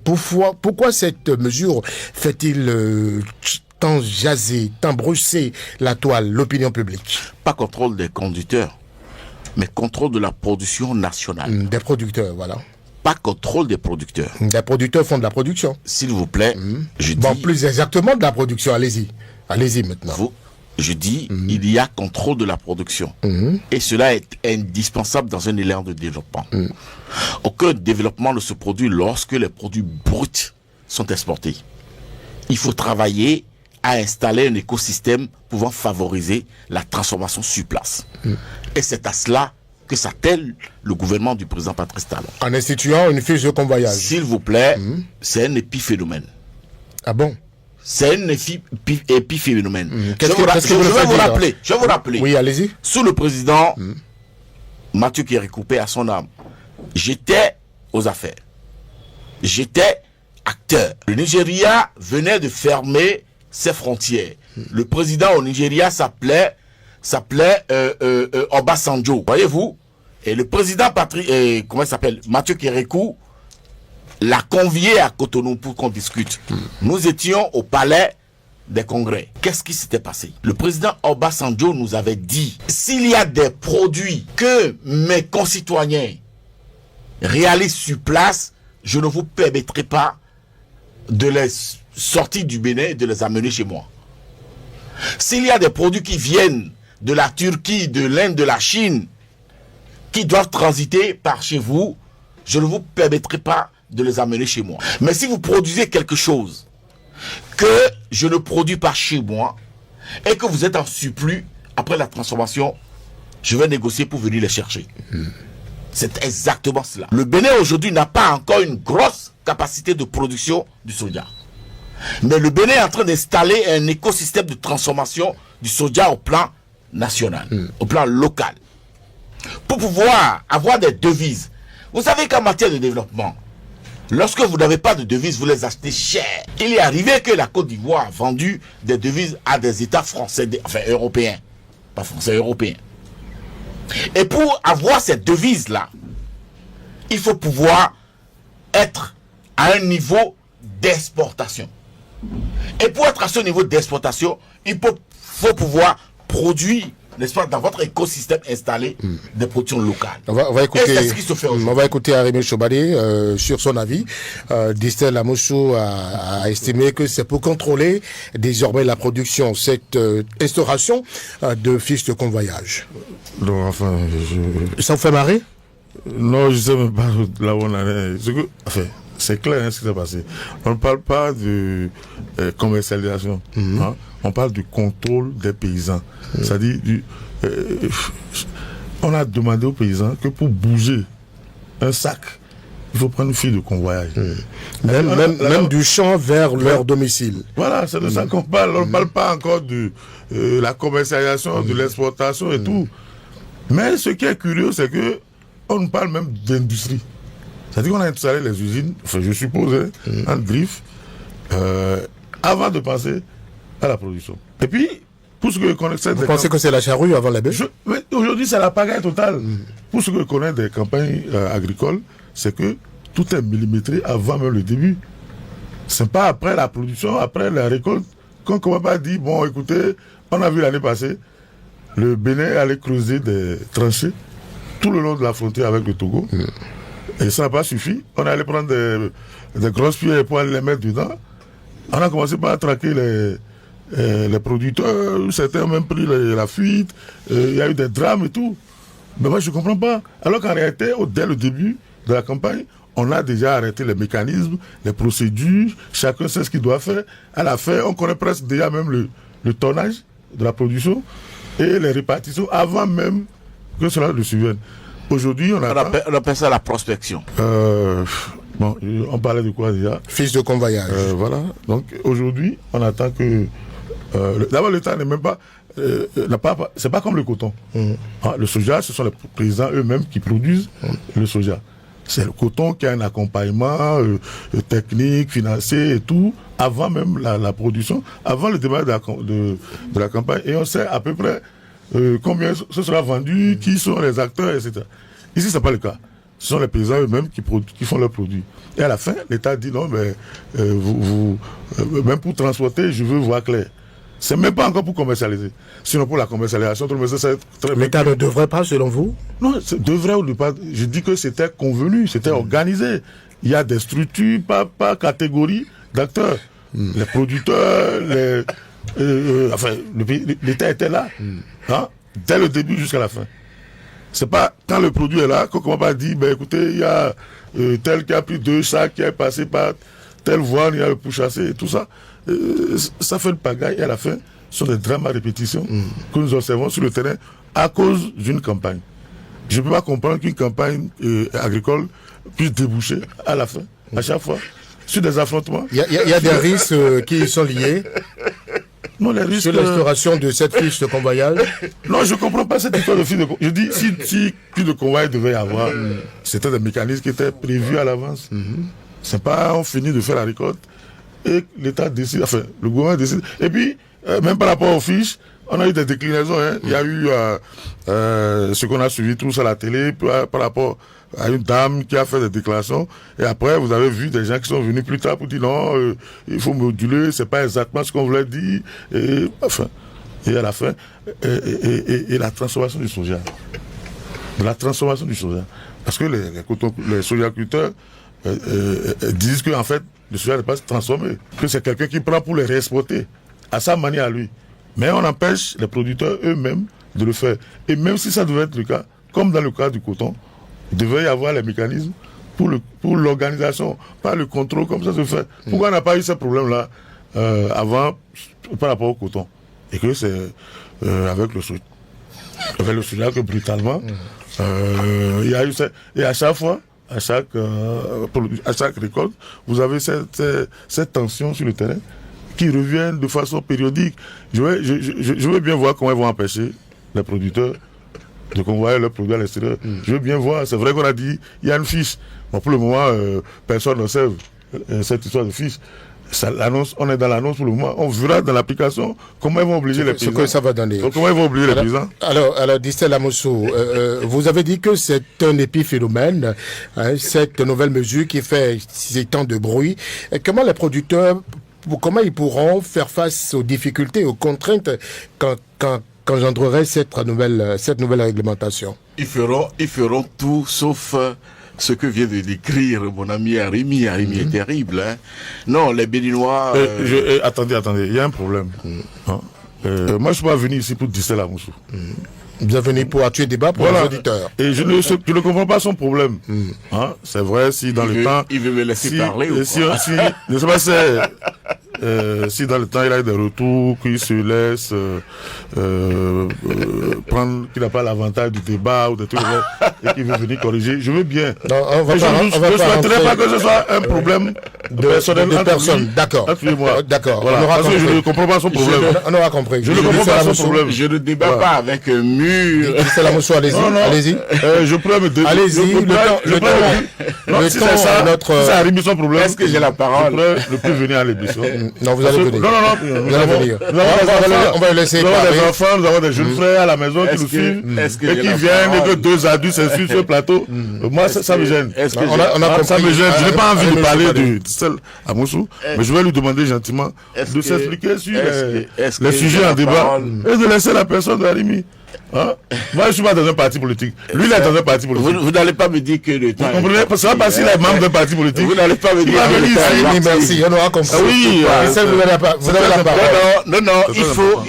Pourquoi cette mesure fait-il tant jaser, tant brosser la toile, l'opinion publique?
Pas contrôle des conducteurs, mais contrôle de la production nationale.
Des producteurs, voilà.
Pas contrôle des producteurs.
Des producteurs font de la production.
S'il vous plaît, je dis...
Bon, plus exactement de la production, allez-y. Allez-y maintenant.
Je dis, il y a contrôle de la production. Et cela est indispensable dans un élan de développement. Aucun développement ne se produit lorsque les produits bruts sont exportés. Il faut travailler à installer un écosystème pouvant favoriser la transformation sur place. Et c'est à cela que s'attelle le gouvernement du président Patrice Talon.
En instituant une fiche de convoyage.
S'il vous plaît, c'est un épiphénomène.
Ah bon?
C'est un épiphénomène. Je vais vous rappeler.
Oui, allez-y.
Sous le président Mathieu Kérékou-Pé à son âme, j'étais aux affaires. J'étais acteur. Le Nigeria venait de fermer ses frontières. Le président au Nigeria s'appelait Obasanjo, voyez-vous. Et le président Mathieu Kérékou l'a convié à Cotonou pour qu'on discute. Nous étions au palais des congrès. Qu'est-ce qui s'était passé? Le président Obasanjo nous avait dit, s'il y a des produits que mes concitoyens réalisent sur place, je ne vous permettrai pas de les sortir du Bénin et de les amener chez moi. S'il y a des produits qui viennent de la Turquie, de l'Inde, de la Chine, qui doivent transiter par chez vous, je ne vous permettrai pas de les amener chez moi. Mais si vous produisez quelque chose que je ne produis pas chez moi et que vous êtes en surplus après la transformation, je vais négocier pour venir les chercher. C'est exactement cela. Le Bénin aujourd'hui n'a pas encore une grosse capacité de production du soja. Mais le Bénin est en train d'installer un écosystème de transformation du soja au plan national, au plan local. Pour pouvoir avoir des devises. Vous savez qu'en matière de développement, lorsque vous n'avez pas de devises, vous les achetez cher. Il est arrivé que la Côte d'Ivoire a vendu des devises à des États français, enfin européens. Pas français, européens. Et pour avoir ces devises-là, il faut pouvoir être à un niveau d'exportation. Et pour être à ce niveau d'exportation, il faut pouvoir produire, n'est-ce pas, dans votre écosystème installé, des productions locales.
On va écouter,
et c'est ce qui se fait aujourd'hui.
On va écouter Arémé Chobadé sur son avis. Distel Amosso a estimé que c'est pour contrôler désormais la production, cette instauration de fiches de convoyage.
Donc, enfin,
Ça vous fait marrer?
Non, je ne sais même pas là où on en est. C'est clair ce qui s'est passé. On ne parle pas de commercialisation. Hein? On parle du contrôle des paysans. C'est-à-dire, on a demandé aux paysans que pour bouger un sac, il faut prendre une file de convoyage.
Même du champ vers leur domicile.
Voilà, c'est de ça qu'on parle. On ne parle pas encore de la commercialisation, de l'exportation et tout. Mais ce qui est curieux, c'est que on nous parle même d'industrie. C'est-à-dire qu'on a installé les usines, enfin je suppose, en griffe, avant de passer à la production. Et puis, pour ce que je connais...
Vous pensez que c'est la charrue avant la bête?
Mais aujourd'hui, c'est la pagaille totale. Pour ce que je connais des campagnes agricoles, c'est que tout est millimétré avant même le début. C'est pas après la production, après la récolte, qu'on ne commence pas à dire, bon, écoutez, on a vu l'année passée, le Bénin allait creuser des tranchées tout le long de la frontière avec le Togo. Et ça n'a pas suffi. On allait prendre des grosses pierres pour aller les mettre dedans. On a commencé par traquer les producteurs. Certains ont même pris la fuite. Il y a eu des drames et tout. Mais moi, je ne comprends pas. Alors qu'en réalité, dès le début de la campagne, on a déjà arrêté les mécanismes, les procédures. Chacun sait ce qu'il doit faire. À la fin, on connaît presque déjà même le tonnage de la production et les répartitions avant même que cela ne survienne. Aujourd'hui, on
appelle ça la prospection.
Bon, on parlait de quoi déjà?
Fiches de convoyage.
Voilà. Donc aujourd'hui, on attend que... D'abord, l'État n'est même pas... c'est pas comme le coton. Le soja, ce sont les paysans eux-mêmes qui produisent le soja. C'est le coton qui a un accompagnement technique, financier et tout, avant même la production, avant le démarrage de la campagne. Et on sait à peu près combien ce sera vendu, qui sont les acteurs, etc. Ici, ce n'est pas le cas. Ce sont les paysans eux-mêmes qui font leurs produits. Et à la fin, l'État dit non, mais même pour transporter, je veux voir clair. C'est même pas encore pour commercialiser. Sinon, pour la commercialisation, tout le monde sait très bien.
L'État ne devrait pas, selon vous?
Non, devrait ou ne pas. Je dis que c'était convenu, c'était organisé. Il y a des structures par catégorie d'acteurs. Les producteurs, l'État était là, dès le début jusqu'à la fin. C'est pas quand le produit est là qu'on commence pas à dire, ben écoutez, il y a tel qui a pris 2 sacs, qui est passé par telle voie, il y a le pourchassé et tout ça. Ça fait une pagaille et à la fin, ce sont des drames à répétition que nous observons sur le terrain à cause d'une campagne. Je ne peux pas comprendre qu'une campagne agricole puisse déboucher à la fin, à chaque fois, sur des affrontements.
Il y a des risques qui y sont liés.
Non, les risques...
Sur l'instauration de cette fiche de convoyage.
Non, je ne comprends pas cette histoire de fiche de convoyage. Je dis, si fiche de convoyage devait y avoir, c'était des mécanismes qui étaient prévus à l'avance. C'est pas, on finit de faire la récolte et l'État décide, enfin, le gouvernement décide. Et puis, même par rapport aux fiches, on a eu des déclinaisons. Il y a eu ce qu'on a suivi tous à la télé par rapport à une dame qui a fait des déclarations. Et après, vous avez vu des gens qui sont venus plus tard pour dire non, il faut moduler, c'est pas exactement ce qu'on voulait dire. Et à la fin, et la transformation du soja. De la transformation du soja. Parce que les sojaculteurs disent que en fait, le soja n'est pas transformé, que c'est quelqu'un qui prend pour les réexporter à sa manière à lui. Mais on empêche les producteurs eux-mêmes de le faire. Et même si ça devait être le cas, comme dans le cas du coton, il devait y avoir les mécanismes pour l'organisation, pas le contrôle comme ça se fait. Pourquoi on n'a pas eu ce problème-là avant par rapport au coton? Et que c'est avec le soja que brutalement, il y a eu ça. Et à chaque fois, à chaque récolte, vous avez cette tension sur le terrain qui revient de façon périodique. Je veux bien voir comment ils vont empêcher les producteurs de convoyer leurs produits à l'extérieur. Je veux bien voir. C'est vrai qu'on a dit il y a une fiche. Bon, pour le moment, personne n'observe cette histoire de fiche. On est dans l'annonce pour le moment. On verra dans l'application comment ils vont obliger les paysans.
Ce que ça va donner.
Comment ils vont obliger les paysans.
Alors, Distel Amosso, vous avez dit que c'est un épiphénomène, cette nouvelle mesure qui fait tant de bruit. Et comment les producteurs, comment ils pourront faire face aux difficultés, aux contraintes qu'engendrerait cette nouvelle réglementation? Ils
feront tout sauf ce que vient de décrire mon ami Arimi. Arimi est terrible. Hein. Non, les Béninois...
Attendez, il y a un problème. Moi, je suis pas venu ici pour Distel Amosso.
Vous êtes venu pour tuer débat pour les auditeurs.
Et je ne comprends pas son problème. C'est vrai, si dans le temps...
Il veut me laisser parler ou quoi?
Je sais pas si dans le temps il a eu des retours, qu'il se laisse prendre, qu'il n'a pas l'avantage du débat ou des trucs et qu'il veut venir corriger, je veux bien.
Non, je ne
souhaiterais pas que ce soit un problème de personne.
D'accord. D'accord.
Voilà, parce que je ne comprends pas son problème.
On aura compris.
Je ne comprends pas son problème.
Je ne débat pas avec un mur.
C'est la motion, allez-y.
Je peux me dire.
Allez-y, le temps,
ça,
notre...
Ça arrive son problème.
Est-ce que j'ai la parole?
Je peux venir à l'émission.
Non, vous allez venir.
Non.
Vous allez venir. On va le laisser
parler.
parler.
Nous avons des enfants, nous avons des jeunes frères à la maison qui nous suivent et qui viennent et que deux adultes s'inscrivent sur le plateau. Moi, ça me gêne. Ça me gêne. Je n'ai pas envie de parler de celle à Moussou, mais je vais lui demander gentiment de s'expliquer sur les sujets en débat et de laisser la personne de Arimi. Moi, je ne suis pas dans un parti politique. Lui, il est dans un parti politique.
Vous n'allez pas me dire que le temps...
Vous comprenez? Parce que parce qu'il est membre d'un parti politique.
Vous n'allez pas me dire que le temps...
Merci, on aura compris.
Oui,
vous avez la parole.
Non, il faut...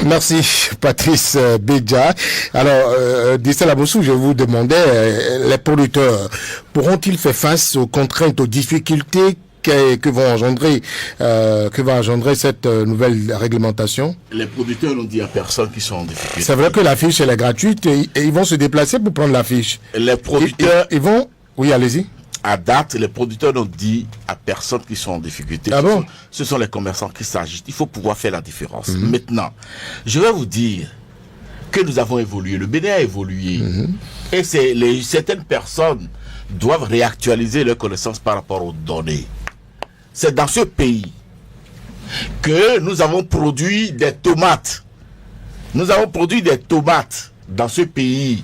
Merci, Patrice Bédia. Alors, Distel Amosso, je vous demandais, les producteurs pourront-ils faire face aux contraintes, aux difficultés que va engendrer cette nouvelle réglementation? Les
producteurs n'ont dit à personne qu'ils sont en difficulté.
C'est vrai que la fiche elle est gratuite et ils vont se déplacer pour prendre la fiche.
Les producteurs...
Ils vont... Oui, allez-y.
À date, les producteurs n'ont dit à personne qu'ils sont en difficulté.
Ah bon?
Ce sont les commerçants qui s'agitent. Il faut pouvoir faire la différence. Maintenant, je vais vous dire que nous avons évolué. Le Bénin a évolué. Et certaines personnes doivent réactualiser leurs connaissances par rapport aux données. C'est dans ce pays que nous avons produit des tomates. Nous avons produit des tomates dans ce pays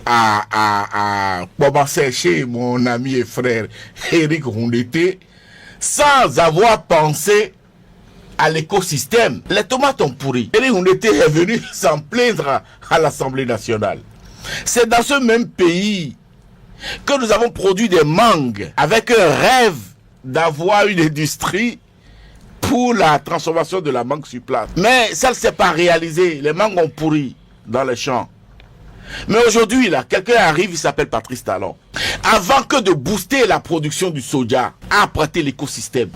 à commencer chez mon ami et frère Eric Rondeté sans avoir pensé à l'écosystème. Les tomates ont pourri. Eric Rondeté est venu s'en plaindre à l'Assemblée nationale. C'est dans ce même pays que nous avons produit des mangues avec un rêve d'avoir une industrie pour la transformation de la mangue sur place. Mais ça ne s'est pas réalisé. Les mangues ont pourri dans les champs. Mais aujourd'hui, là, quelqu'un arrive, il s'appelle Patrice Talon. Avant que de booster la production du soja, a prêté l'écosystème.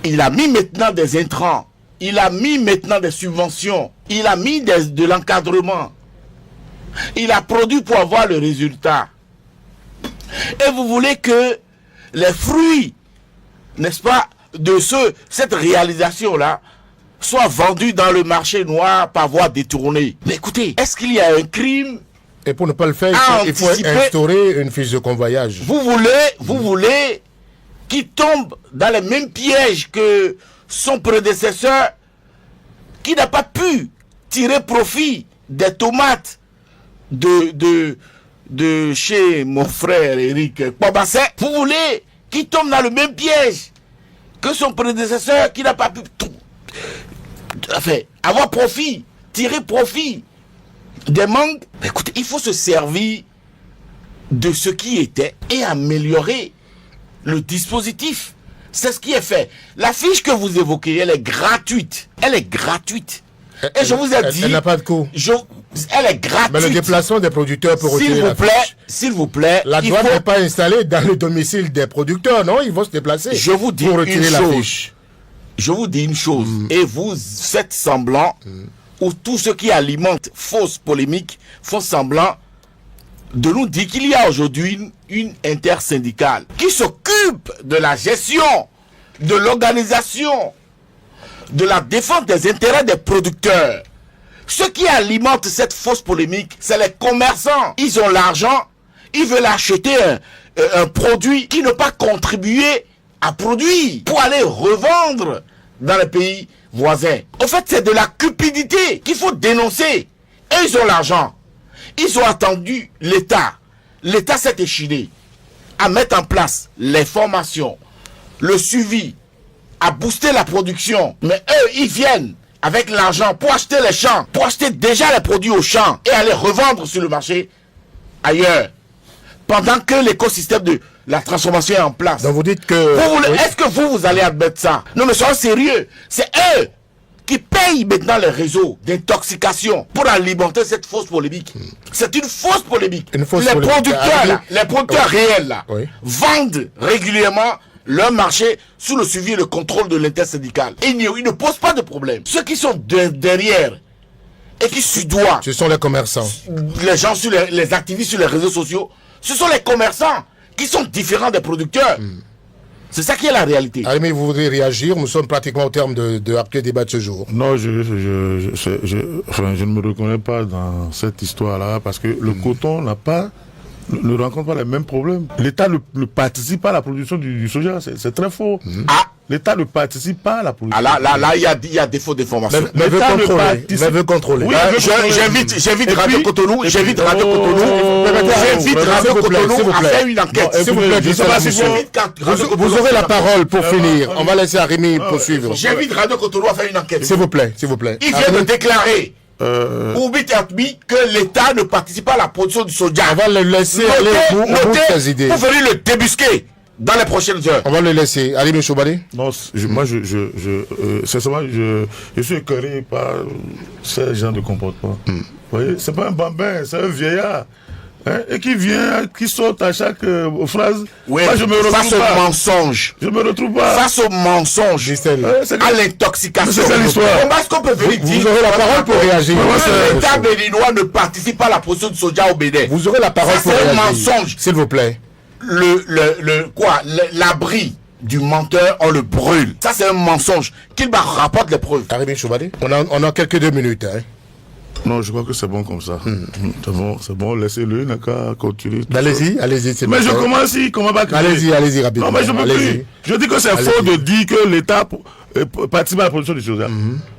Il a mis maintenant des intrants. Il a mis maintenant des subventions. Il a mis de l'encadrement. Il a produit pour avoir le résultat. Et vous voulez que les fruits, n'est-ce pas, de cette réalisation-là, soient vendus dans le marché noir par voie détournée. Mais écoutez, est-ce qu'il y a un crime?
Et pour ne pas le faire, il faut instaurer une fiche de convoyage.
Vous voulez qu'il tombe dans les mêmes pièges que son prédécesseur, qui n'a pas pu tirer profit des tomates de chez mon frère Eric Kwabasset. Vous voulez qu'il tombe dans le même piège que son prédécesseur, qui n'a pas pu avoir profit, tirer profit des mangues. Écoutez, il faut se servir de ce qui était et améliorer le dispositif. C'est ce qui est fait. La fiche que vous évoquez, elle est gratuite. Elle est gratuite. Et je vous ai dit...
Elle n'a pas de coût.
Elle est gratuite.
Mais le déplacement des producteurs pour retirer la fiche.
S'il vous plaît,
la douane n'est pas installée dans le domicile des producteurs, non? Ils vont se déplacer
je vous dis
pour retirer
une
la
chose.
fiche.
Je vous dis une chose. Et vous faites semblant, ou tous ceux qui alimentent fausses polémiques font semblant de nous dire qu'il y a aujourd'hui une intersyndicale qui s'occupe de la gestion, de l'organisation, de la défense des intérêts des producteurs. Ceux qui alimentent cette fausse polémique, c'est les commerçants. Ils ont l'argent, ils veulent acheter un produit qui n'a pas contribué à produire pour aller revendre dans les pays voisins. En fait, c'est de la cupidité qu'il faut dénoncer. Et ils ont l'argent. Ils ont attendu l'État. L'État s'est échiné à mettre en place les formations, le suivi, à booster la production. Mais eux, ils viennent avec l'argent pour acheter les champs, pour acheter déjà les produits aux champs et aller revendre sur le marché ailleurs. Pendant que l'écosystème de la transformation est en place.
Donc vous dites que...
Est-ce que vous allez admettre ça? Non, mais soyons sérieux. C'est eux qui payent maintenant les réseaux d'intoxication pour alimenter cette fausse polémique. Les producteurs réels là, vendent régulièrement leur marché sous le suivi et le contrôle de l'intersyndicale. Ils ne posent pas de problème. Ceux qui sont derrière et qui sudoient,
ce sont les commerçants.
Les gens les activistes sur les réseaux sociaux, ce sont les commerçants qui sont différents des producteurs. C'est ça qui est la réalité.
Arimé, vous voudriez réagir? Nous sommes pratiquement au terme de Actuel Débat de ce jour.
Non, je ne me reconnais pas dans cette histoire-là parce que le coton ne rencontre pas les mêmes problèmes. L'État ne participe pas à la production du soja, c'est très faux. L'État ne participe pas à la production.
Là, il y a défaut d'information.
Mais veut contrôler.
Oui, j'invite Radio Cotonou. J'invite Radio Cotonou à faire une enquête.
S'il vous plaît, vous aurez la parole pour finir. On va laisser Arimé poursuivre.
J'invite Radio Cotonou à faire une enquête.
S'il vous plaît.
Il vient de déclarer que l'État ne participe pas à la production du soja.
On va le laisser aller au bout de ses idées.
Pour venir le débusquer dans les prochaines heures.
On va le laisser. Ali Choubali.
Non, sincèrement, je suis écœuré par ce genre de comportement. Vous voyez, c'est pas un bambin, c'est un vieillard. Et qui saute à chaque phrase.
Oui,
moi, je me retrouve
face au mensonge.
Je me retrouve pas.
Face au mensonge, à l'intoxication.
C'est ça l'histoire.
Comment est-ce qu'on peut venir dire?
Vous aurez la parole pour réagir.
L'État béninois ne participe pas à la production de soja au Bénin.
Vous aurez la parole pour réagir.
C'est un mensonge.
S'il vous plaît.
L'abri du menteur, on le brûle. Ça, c'est un mensonge. Qu'il rapporte les preuves.
Arimé Choubali. On a quelques 2 minutes.
Non, je crois que c'est bon comme ça. C'est bon, laissez-le, il n'a qu'à continuer.
Allez-y.
Mais je commence comment va
Allez-y, rapidement.
Non, mais je peux plus. Je dis que c'est faux de dire que l'État participe à la production du soja.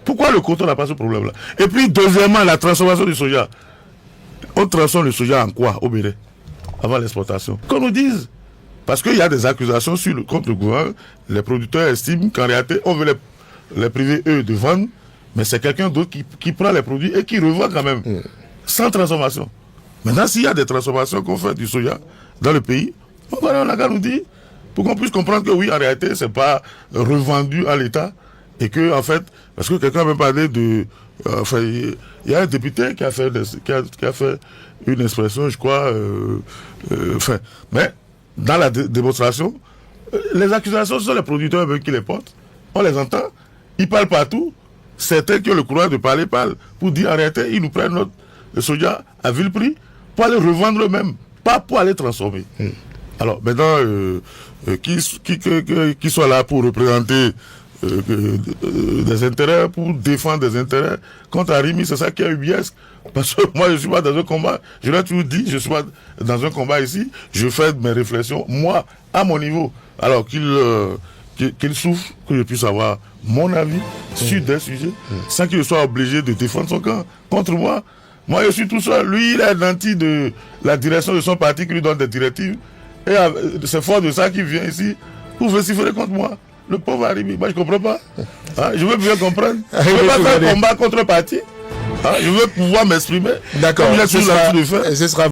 Pourquoi le coton n'a pas ce problème-là? Et puis, deuxièmement, la transformation du soja. On transforme le soja en quoi au Bénin avant l'exportation? Qu'on nous dise. Parce qu'il y a des accusations contre le gouvernement. Les producteurs estiment qu'en réalité, on veut les priver, eux, de vendre. Mais c'est quelqu'un d'autre qui prend les produits et qui revend quand même, sans transformation. Maintenant, s'il y a des transformations qu'on fait du soja dans le pays, on a qu'à nous dire, pour qu'on puisse comprendre que oui, en réalité, c'est pas revendu à l'État, et que, en fait, parce que quelqu'un m'a parlé de... il y a un député qui a fait une expression, je crois, mais dans la démonstration, les accusations sont les producteurs qui les portent, on les entend, ils parlent partout. Certains qui ont le courage de parler parlent pour dire en réalité, ils nous prennent notre soja à vil prix pour aller revendre eux-mêmes, pas pour aller transformer. Alors maintenant, qui soit là pour représenter des intérêts, pour défendre des intérêts, contre Arimi, c'est ça qui a eu biaisque. Parce que moi, je ne suis pas dans un combat, je l'ai toujours dit, je suis pas dans un combat ici, je fais mes réflexions, moi, à mon niveau. Alors qu'il souffre, que je puisse avoir mon avis sur des sujets, sans qu'il soit obligé de défendre son camp contre moi. Moi, je suis tout seul. Lui, il est nanti de la direction de son parti qui lui donne des directives. Et c'est fort de ça qu'il vient ici pour vociférer contre moi. Le pauvre Arimi. Moi, je ne comprends pas. Je veux bien comprendre. Je ne veux pas faire combat contre un parti. Je veux pouvoir m'exprimer.
D'accord.
Comme il a toujours l'habitude de faire.
Ce sera